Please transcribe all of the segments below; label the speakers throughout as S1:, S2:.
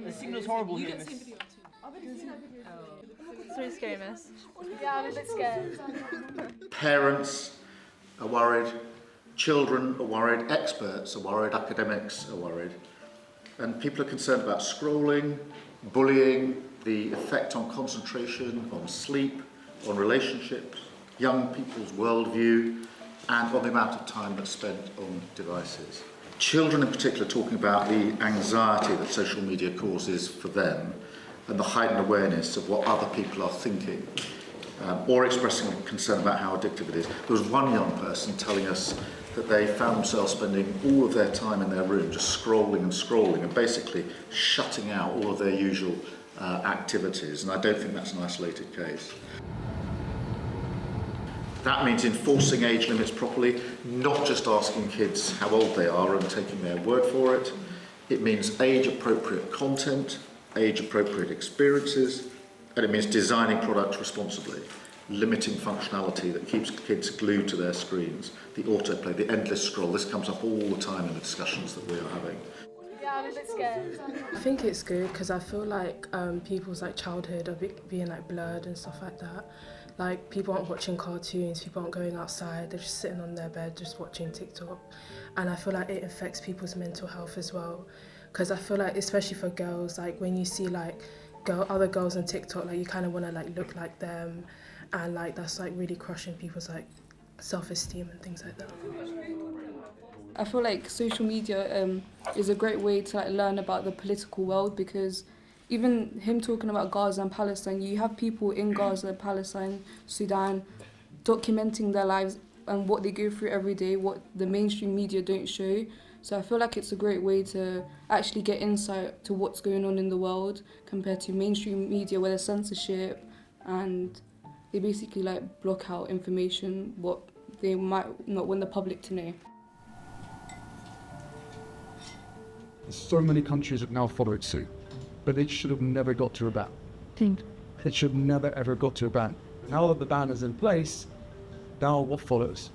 S1: The signal's horrible here, miss.
S2: It's really scary, miss.
S3: Yeah, I'm a bit scared.
S4: Parents are worried, children are worried, experts are worried, academics are worried. And people are concerned about scrolling, bullying, the effect on concentration, on sleep, on relationships, young people's worldview, and on the amount of time that's spent on devices. Children in particular talking about the anxiety that social media causes for them and the heightened awareness of what other people are thinking, or expressing concern about how addictive it is. There was one young person telling us that they found themselves spending all of their time in their room just scrolling and basically shutting out all of their usual activities, and I don't think that's an isolated case. That means enforcing age limits properly, not just asking kids how old they are and taking their word for it. It means age-appropriate content, age-appropriate experiences, and it means designing products responsibly, limiting functionality that keeps kids glued to their screens, the autoplay, the endless scroll. This comes up all the time in the discussions that we are having.
S3: Yeah, I'm a bit scared.
S5: I think it's good because I feel like people's like childhood are being like blurred and stuff like that. Like people aren't watching cartoons, people aren't going outside, they're just sitting on their bed just watching TikTok. And I feel like it affects people's mental health as well. Because I feel like, especially for girls, like when you see like other girls on TikTok, like you kind of want to like look like them, and like that's like really crushing people's like self-esteem and things like that.
S6: I feel like social media is a great way to like learn about the political world, because even him talking about Gaza and Palestine, you have people in Gaza, Palestine, Sudan, documenting their lives and what they go through every day, what the mainstream media don't show. So I feel like it's a great way to actually get insight to what's going on in the world compared to mainstream media where there's censorship and they basically like block out information what they might not want the public to know.
S7: So many countries have now followed suit, but it should have never got to a ban. It should have never ever got to a ban. Now that the ban is in place, now what follows?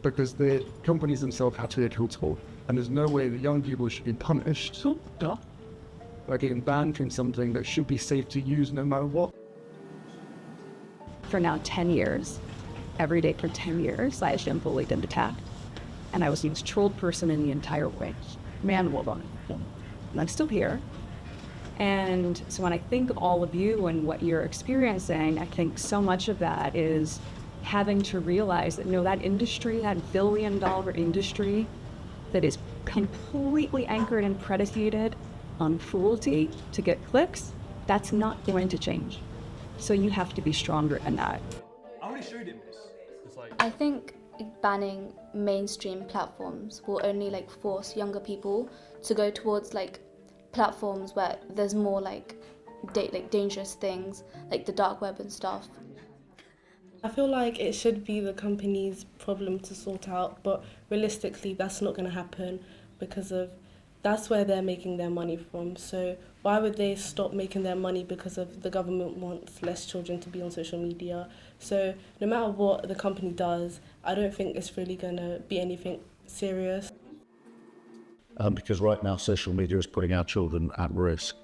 S7: Because the companies themselves have to be accountable, and there's no way that young people should be punished by getting banned from something that should be safe to use no matter what.
S8: For now 10 years, every day for 10 years, I have been bullied and attacked, and I was the most trolled person in the entire way. Man, woman. And I'm still here. And so when I think of all of you and what you're experiencing, I think so much of that is having to realize that, that industry, that billion-dollar industry that is completely anchored and predicated on cruelty to get clicks, that's not going to change. So you have to be stronger than that.
S1: I already showed him this. It's like...
S3: I think banning mainstream platforms will only like force younger people to go towards like platforms where there's more like dangerous things like the dark web and stuff.
S5: I feel like it should be the company's problem to sort out, but realistically that's not going to happen because that's where they're making their money from. So why would they stop making their money because of the government wants less children to be on social media? So no matter what the company does, I don't think it's really going to be anything serious.
S7: Because right now social media is putting our children at risk.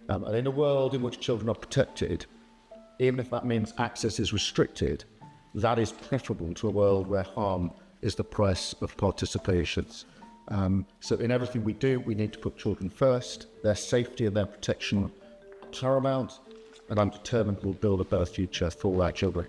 S7: And in a world in which children are protected, even if that means access is restricted, that is preferable to a world where harm is the price of participation. So in everything we do, we need to put children first, their safety and their protection paramount, and I'm determined we'll build a better future for our children.